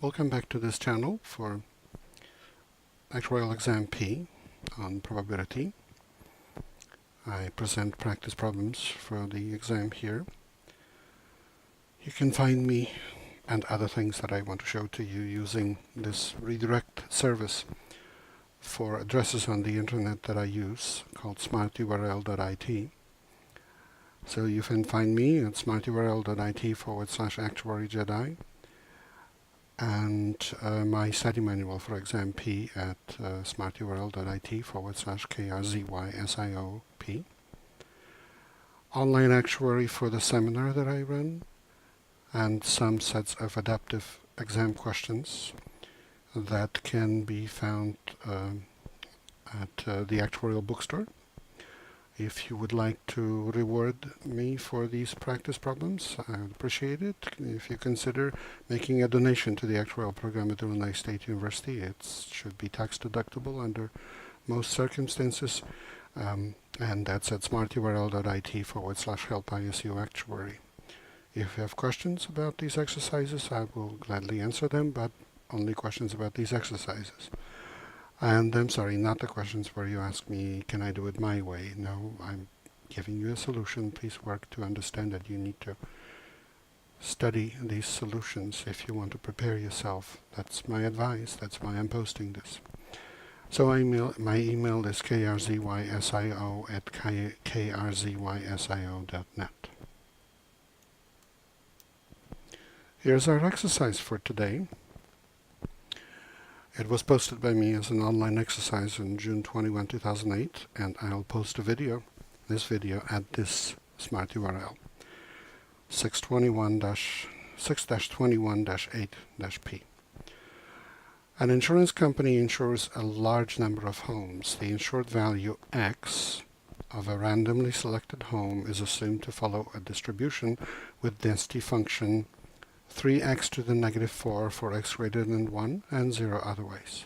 Welcome back to this channel for Actuarial Exam P on probability. I present practice problems for the exam here. You can find me and other things that I want to show to you using this redirect service for addresses on the internet that I use called smarturl.it. So you can find me at smarturl.it/actuaryjedi. And my study manual for exam P at smarturl.it/KRZYSIOP. Online actuary for the seminar that I run, and some sets of adaptive exam questions that can be found at the Actuarial bookstore. If you would like to reward me for these practice problems, I would appreciate it. If you consider making a donation to the Actuarial program at Illinois State University, it should be tax deductible under most circumstances, and that's at smarturl.it/help-ISU-actuary. If you have questions about these exercises, I will gladly answer them, but only questions about these exercises. And I'm sorry, not the questions where you ask me, can I do it my way? No, I'm giving you a solution. Please work to understand that you need to study these solutions if you want to prepare yourself. That's my advice. That's why I'm posting this. So my email is krzysio@krzysio.net. Here's our exercise for today. It was posted by me as an online exercise on June 21, 2008, and I'll post this video at this smart URL, 6-21-8-P. An insurance company insures a large number of homes. The insured value X of a randomly selected home is assumed to follow a distribution with density function 3x to the -4 for x greater than 1 and 0 otherwise.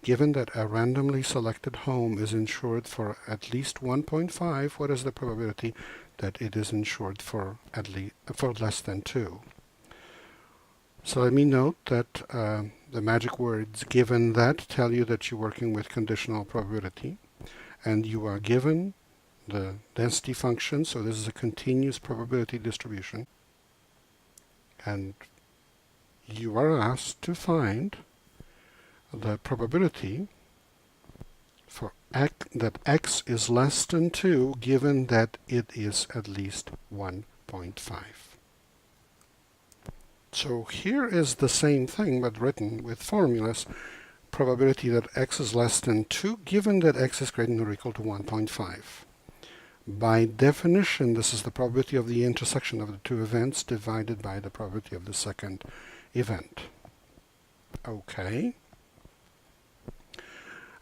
Given that a randomly selected home is insured for at least 1.5, what is the probability that it is insured for less than 2? So let me note that the magic words "given that" tell you that you're working with conditional probability, and you are given the density function, so this is a continuous probability distribution. And you are asked to find the probability for that x is less than 2, given that it is at least 1.5. So here is the same thing, but written with formulas. Probability that x is less than 2, given that x is greater than or equal to 1.5. By definition, this is the probability of the intersection of the two events divided by the probability of the second event. Okay.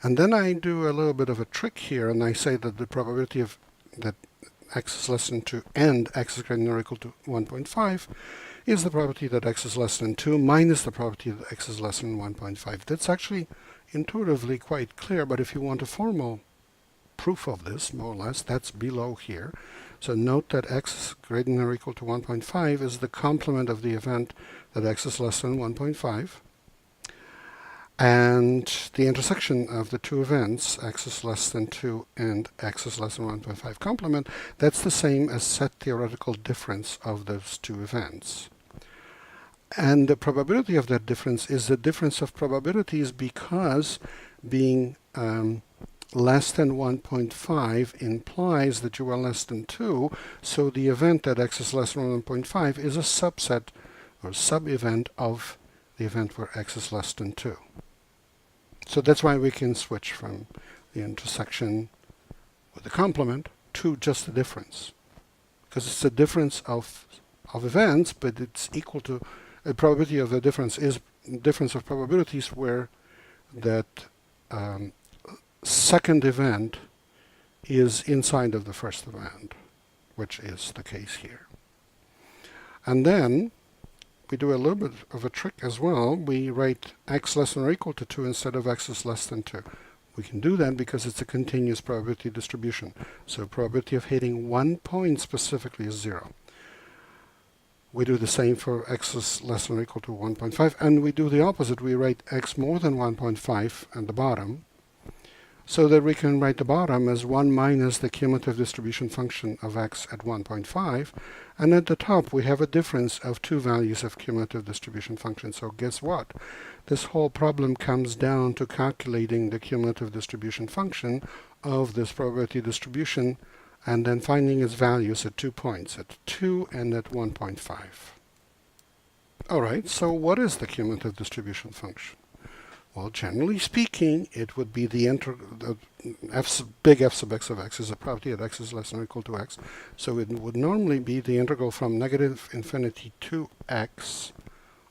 And then I do a little bit of a trick here, and I say that the probability of that x is less than 2 and x is greater than or equal to 1.5 is the probability that x is less than 2 minus the probability that x is less than 1.5. That's actually intuitively quite clear, but if you want a formal proof of this, more or less, that's below here. So note that x greater than or equal to 1.5 is the complement of the event that x is less than 1.5. And the intersection of the two events, x is less than 2 and x is less than 1.5 complement, that's the same as set theoretical difference of those two events. And the probability of that difference is the difference of probabilities, because being less than 1.5 implies that you are less than 2, so the event that x is less than 1.5 is a subset or sub-event of the event where x is less than 2. So that's why we can switch from the intersection with the complement to just the difference, because it's a difference of events, but it's equal to a probability of the difference is difference of probabilities where that second event is inside of the first event, which is the case here. And then we do a little bit of a trick as well. We write x less than or equal to 2 instead of x is less than 2. We can do that because it's a continuous probability distribution. So probability of hitting 1 point specifically is 0. We do the same for x is less than or equal to 1.5, and we do the opposite. We write x more than 1.5 at the bottom, so that we can write the bottom as 1 minus the cumulative distribution function of x at 1.5, and at the top we have a difference of two values of cumulative distribution function. So guess what? This whole problem comes down to calculating the cumulative distribution function of this probability distribution and then finding its values at 2 points, at 2 and at 1.5. Alright, so what is the cumulative distribution function? Well, generally speaking, it would be the big F sub x of x is a property that x is less than or equal to x. So it would normally be the integral from negative infinity to x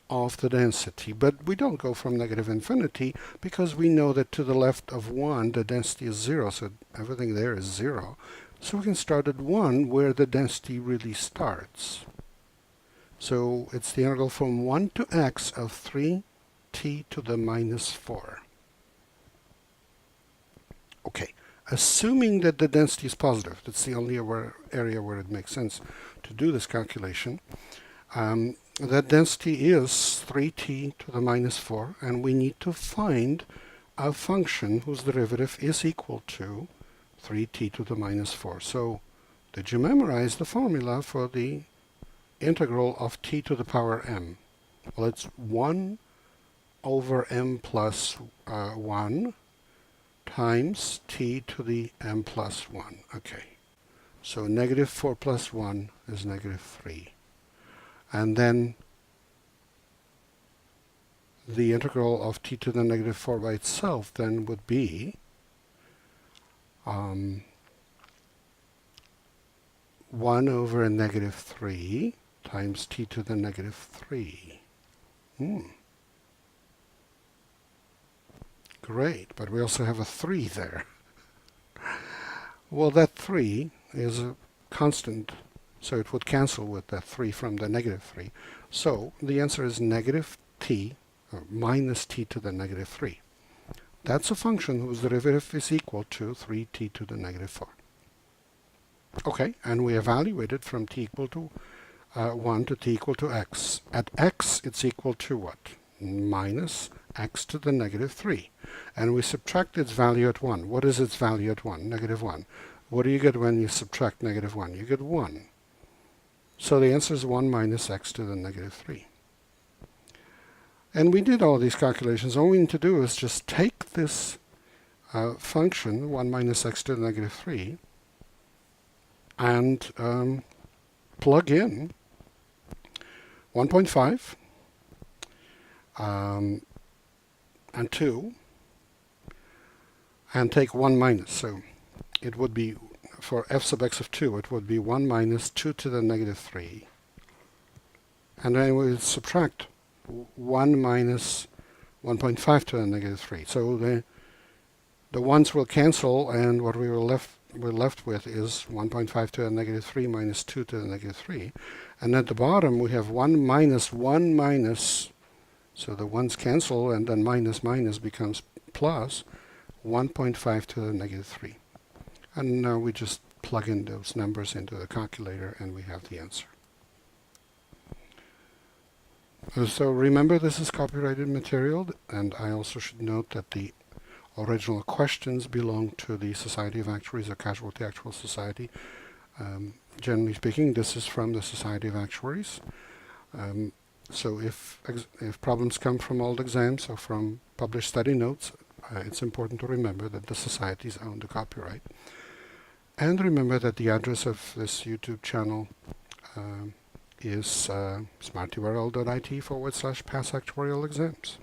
of the density. But we don't go from negative infinity because we know that to the left of 1, the density is 0. So everything there is 0. So we can start at 1 where the density really starts. So it's the integral from 1 to x of 3t to the minus 4. Okay, assuming that the density is positive, that's the only area where it makes sense to do this calculation. That density is 3t to the minus 4, and we need to find a function whose derivative is equal to 3t to the minus 4. So, did you memorize the formula for the integral of t to the power m? Well, it's 1 over m plus 1 times t to the m plus 1. Okay, so negative 4 plus 1 is negative 3. And then the integral of t to the negative 4 by itself then would be 1 over negative 3 times t to the negative 3. Great, but we also have a 3 there. Well, that 3 is a constant, so it would cancel with that 3 from the negative 3. So the answer is negative t, or minus t to the negative 3. That's a function whose derivative is equal to 3t to the negative 4. Okay, and we evaluate it from t equal to 1 to t equal to x. At x, it's equal to what? Minus x to the negative 3. And we subtract its value at 1. What is its value at 1? Negative 1. What do you get when you subtract negative 1? You get 1. So the answer is 1 minus x to the negative 3. And we did all these calculations. All we need to do is just take this function, 1 minus x to the negative 3, and plug in 1.5 and 2, and take 1 minus. So it would be, for f sub x of 2, it would be 1 minus 2 to the negative 3. And then we would subtract 1 minus 1.5 to the negative 3. So the ones will cancel, and what we're left with is 1.5 to the negative 3 minus 2 to the negative 3. And at the bottom we have 1 minus 1 minus, so the ones cancel, and then minus minus becomes plus 1.5 to the negative 3. And now we just plug in those numbers into the calculator and we have the answer. So remember, this is copyrighted material, and I also should note that the original questions belong to the Society of Actuaries, or Casualty Actuarial Society. Generally speaking, this is from the Society of Actuaries. So if problems come from old exams or from published study notes, it's important to remember that the societies own the copyright. And remember that the address of this YouTube channel is smarturl.it/pass actuarial exams.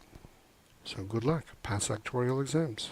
So good luck, pass actuarial exams.